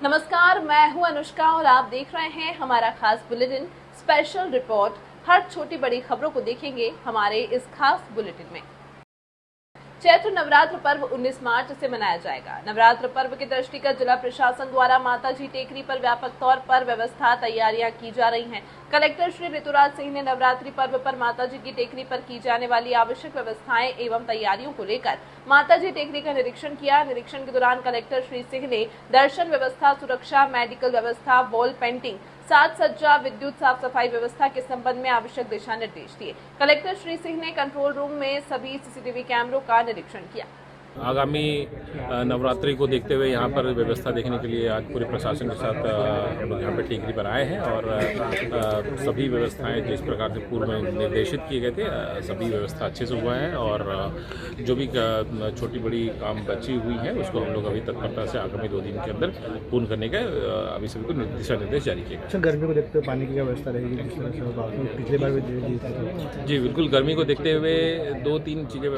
नमस्कार, मैं हूं अनुष्का और आप देख रहे हैं हमारा खास बुलेटिन स्पेशल रिपोर्ट। हर छोटी बड़ी खबरों को देखेंगे हमारे इस खास बुलेटिन में। चैत्र नवरात्र पर्व 19 मार्च से मनाया जाएगा। नवरात्र पर्व के दृष्टिगत जिला प्रशासन द्वारा माताजी टेकरी पर व्यापक तौर पर व्यवस्था तैयारियां की जा रही हैं। कलेक्टर श्री ऋतुराज सिंह ने नवरात्रि पर्व पर माताजी की टेकरी पर की जाने वाली आवश्यक व्यवस्थाएं एवं तैयारियों को लेकर माताजी टेकरी का निरीक्षण किया। निरीक्षण के दौरान कलेक्टर श्री सिंह ने दर्शन व्यवस्था, सुरक्षा, मेडिकल व्यवस्था, वॉल पेंटिंग, साज सज्जा, विद्युत साफ सफाई व्यवस्था के संबंध में आवश्यक दिशा निर्देश दिए। कलेक्टर श्री सिंह ने कंट्रोल रूम में सभी सीसीटीवी कैमरों का निरीक्षण किया। आगामी नवरात्रि को देखते हुए यहाँ पर व्यवस्था देखने के लिए आज पूरे प्रशासन के साथ हम लोग यहाँ पर टेकरी पर आए हैं और सभी व्यवस्थाएं जिस प्रकार से पूर्व में निर्देशित किए गए थे सभी व्यवस्था अच्छे से हुआ है और जो भी छोटी बड़ी काम बची हुई है उसको हम लोग अभी तत्परता से आगामी 2 दिन के अंदर पूर्ण करने का अभी सभी को दिशा निर्देश जारी किए गए। गर्मी को देखते हुए पानी की क्या व्यवस्था रहेगी जिस तरह से पिछले बार भी? जी बिल्कुल, गर्मी को देखते हुए 2-3 चीज़ें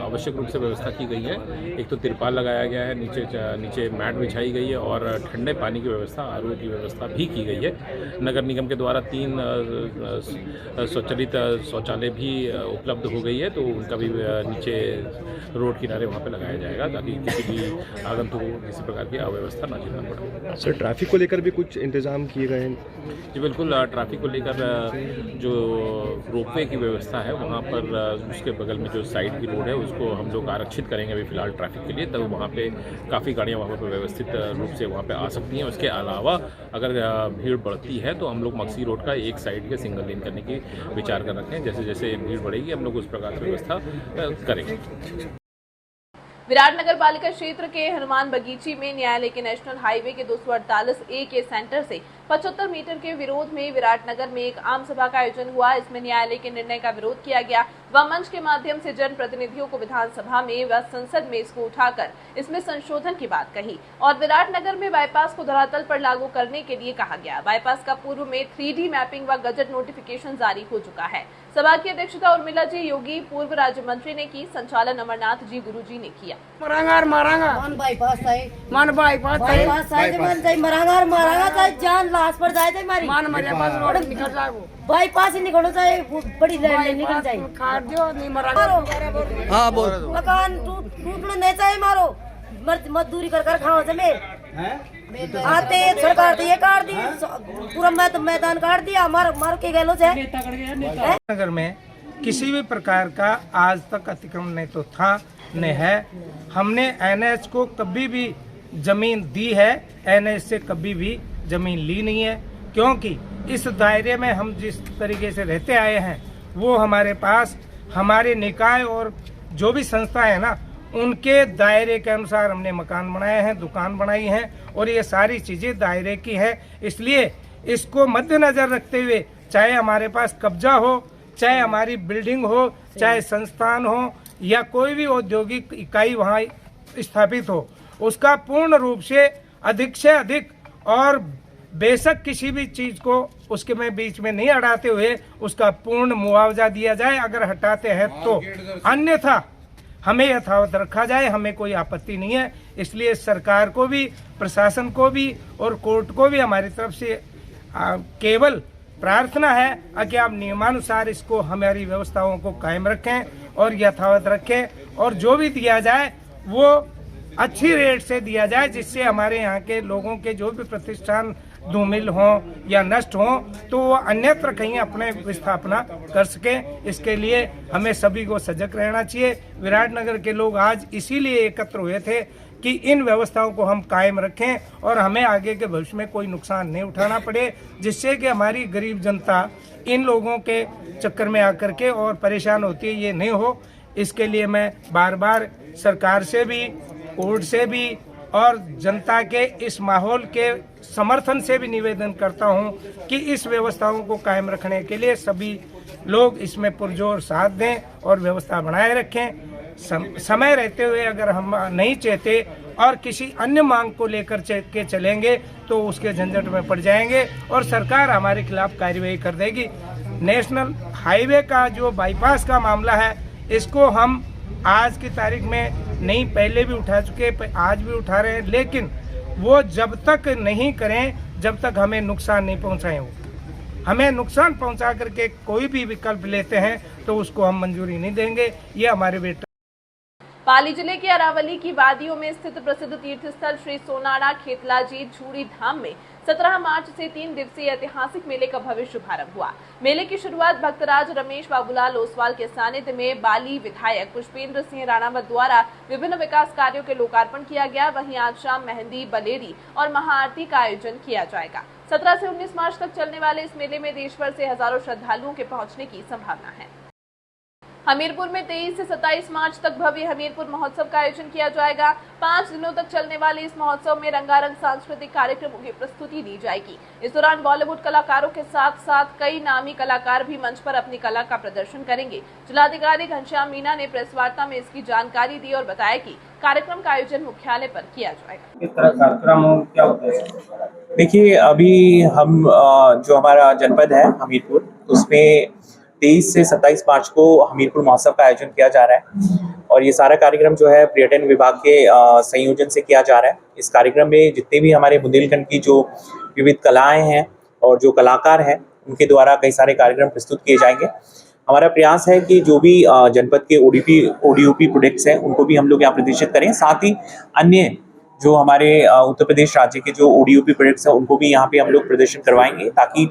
आवश्यक रूप से व्यवस्था की गई है। एक तो तिरपाल लगाया गया है, नीचे मैट बिछाई गई है और ठंडे पानी की व्यवस्था, आरओ की व्यवस्था भी की गई है। नगर निगम के द्वारा 3 स्वचालित शौचालय भी उपलब्ध हो गई है, तो उनका भी नीचे रोड किनारे वहाँ पे लगाया जाएगा ताकि किसी भी आगंतुक को किसी प्रकार की अव्यवस्था ना झेलना पड़े। सर, ट्रैफिक को लेकर भी कुछ इंतजाम किए गए हैं? जी बिल्कुल, ट्रैफिक को लेकर जो रोपवे की व्यवस्था है वहाँ पर उसके बगल में जो साइड की रोड है उसको हम लोग आरक्षित करेंगे अभी फिलहाल ट्रैफिक के लिए, तब वहाँ पे काफ़ी गाड़ियाँ वहाँ पर व्यवस्थित रूप से वहाँ पे आ सकती हैं। उसके अलावा अगर भीड़ बढ़ती है तो हम लोग मक्सी रोड का एक साइड के सिंगल लेन करने की विचार कर रखे हैं। जैसे जैसे भीड़ बढ़ेगी हम लोग उस प्रकार से व्यवस्था करेंगे। विराट नगर पालिका क्षेत्र के हनुमान बगीची में न्यायालय के नेशनल हाईवे के 248A के सेंटर से 75 मीटर के विरोध में विराटनगर में एक आम सभा का आयोजन हुआ। इसमें न्यायालय के निर्णय का विरोध किया गया व मंच के माध्यम से जन प्रतिनिधियों को विधानसभा में व संसद में इसको उठाकर इसमें संशोधन की बात कही और विराटनगर में बाईपास को धरातल पर लागू करने के लिए कहा गया। बाईपास का पूर्व में 3D मैपिंग व गजट नोटिफिकेशन जारी हो चुका है। सभा की अध्यक्षता उर्मिला जी योगी पूर्व राज्य मंत्री ने की, संचालन अमरनाथ जी गुरु जी ने किया। पर जाए थे मारी बाईपास ही निकलो चाहे बड़ी लाइन निकल जाए। हाँ बोल, मकान टूटना नहीं चाहिए, मारो मजदूरी कर खाओ चले आते सरकार दी काट दी पूरा मैदान काट दिया मार के गए से। नगर में किसी भी प्रकार का आज तक अतिक्रमण नहीं तो था नहीं है। हमने एनएच को कभी भी जमीन दी है, एनएच से कभी भी जमीन ली नहीं है, क्योंकि इस दायरे में हम जिस तरीके से रहते आए हैं वो हमारे पास हमारे निकाय और जो भी संस्था है ना उनके दायरे के अनुसार हमने मकान बनाए हैं, दुकान बनाई है और ये सारी चीज़ें दायरे की है। इसलिए इसको मद्देनजर रखते हुए चाहे हमारे पास कब्जा हो, चाहे हमारी बिल्डिंग हो, चाहे संस्थान हो या कोई भी औद्योगिक इकाई वहाँ स्थापित हो, उसका पूर्ण रूप से अधिक और बेशक किसी भी चीज़ को उसके में बीच में नहीं अड़ाते हुए उसका पूर्ण मुआवजा दिया जाए अगर हटाते हैं तो, अन्यथा हमें यथावत रखा जाए, हमें कोई आपत्ति नहीं है। इसलिए सरकार को भी, प्रशासन को भी और कोर्ट को भी हमारी तरफ से केवल प्रार्थना है कि आप नियमानुसार इसको हमारी व्यवस्थाओं को कायम रखें और यथावत रखें और जो भी दिया जाए वो अच्छी रेट से दिया जाए, जिससे हमारे यहाँ के लोगों के जो भी प्रतिष्ठान धूमिल हों या नष्ट हों तो वो अन्यत्र कहीं अपने विस्थापना कर सकें। इसके लिए हमें सभी को सजग रहना चाहिए। विराटनगर के लोग आज इसीलिए एकत्र हुए थे कि इन व्यवस्थाओं को हम कायम रखें और हमें आगे के भविष्य में कोई नुकसान नहीं उठाना पड़े, जिससे कि हमारी गरीब जनता इन लोगों के चक्कर में आकर के और परेशान होती है, ये नहीं हो। इसके लिए मैं बार बार सरकार से भी, कोर्ट से भी और जनता के इस माहौल के समर्थन से भी निवेदन करता हूं कि इस व्यवस्थाओं को कायम रखने के लिए सभी लोग इसमें पुरजोर साथ दें और व्यवस्था बनाए रखें। समय रहते हुए अगर हम नहीं चाहते और किसी अन्य मांग को लेकर के चलेंगे तो उसके झंझट में पड़ जाएंगे और सरकार हमारे खिलाफ कार्रवाई कर देगी। नेशनल हाईवे का जो बाईपास का मामला है इसको हम आज की तारीख में नहीं पहले भी उठा चुके, आज भी उठा रहे हैं, लेकिन वो जब तक नहीं करें जब तक हमें नुकसान नहीं पहुंचाएं। वो हमें नुकसान पहुंचा करके कोई भी विकल्प लेते हैं तो उसको हम मंजूरी नहीं देंगे। ये हमारे बेटा। पाली जिले के अरावली की वादियों में स्थित प्रसिद्ध तीर्थ स्थल श्री सोनाड़ा खेतलाजी झूड़ी धाम में 17 मार्च से 3 दिवसीय ऐतिहासिक मेले का भव्य शुभारंभ हुआ। मेले की शुरुआत भक्तराज रमेश बाबूलाल ओसवाल के सानिध्य में बाली विधायक पुष्पेंद्र सिंह राणावत द्वारा विभिन्न विकास कार्यों के लोकार्पण किया गया। वहीं आज शाम मेहंदी, बलेरी और महाआरती का आयोजन किया जाएगा। 17 से 19 मार्च तक चलने वाले इस मेले में देश भर से हजारों श्रद्धालुओं के पहुंचने की संभावना है। हमीरपुर में 23 से 27 मार्च तक भव्य हमीरपुर महोत्सव का आयोजन किया जाएगा। 5 दिनों तक चलने वाले इस महोत्सव में रंगारंग सांस्कृतिक कार्यक्रमों की प्रस्तुति दी जाएगी। इस दौरान बॉलीवुड कलाकारों के साथ साथ कई नामी कलाकार भी मंच पर अपनी कला का प्रदर्शन करेंगे। जिलाधिकारी घनश्याम मीना ने प्रेस वार्ता में इसकी जानकारी दी और बताया कि कार्यक्रम का आयोजन मुख्यालय पर किया जाएगा। इस तरह कार्यक्रम क्या होता है? देखिए, अभी हम जो हमारा जनपद है हमीरपुर, उसमें 23 से 27 मार्च को हमीरपुर महोत्सव का आयोजन किया जा रहा है और ये सारा कार्यक्रम जो है पर्यटन विभाग के संयोजन से किया जा रहा है। इस कार्यक्रम में जितने भी हमारे बुंदेलखंड की जो विविध कलाएं हैं और जो कलाकार हैं उनके द्वारा कई सारे कार्यक्रम प्रस्तुत किए जाएंगे। हमारा प्रयास है कि जो भी जनपद के ओडीओपी प्रोडक्ट्स हैं उनको भी हम लोग यहाँ प्रदर्शित करें। साथ ही अन्य जो हमारे उत्तर प्रदेश राज्य के जो ओडीओपी प्रोडक्ट्स हैं उनको भी यहाँ पे हम लोग प्रदर्शन करवाएंगे ताकि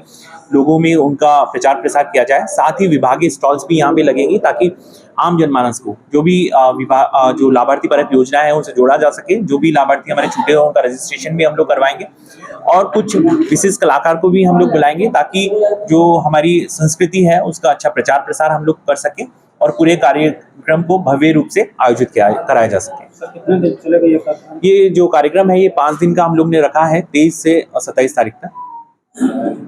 लोगों में उनका प्रचार प्रसार किया जाए। साथ ही विभागीय स्टॉल्स भी यहाँ पे लगेंगी ताकि आम जनमानस को जो भी जो लाभार्थी परक योजना है उनसे जोड़ा जा सके। जो भी लाभार्थी हमारे छूटे हो उनका रजिस्ट्रेशन भी हम लोग करवाएंगे और कुछ विशेष कलाकार को भी हम लोग बुलाएंगे ताकि जो हमारी संस्कृति है उसका अच्छा प्रचार प्रसार हम लोग कर सकें और पूरे कार्यक्रम को भव्य रूप से आयोजित कराया जा सके। कितने दिन चलेगा ये जो कार्यक्रम है ये 5 दिन का हम लोग ने रखा है, 23 से 27 तारीख तक।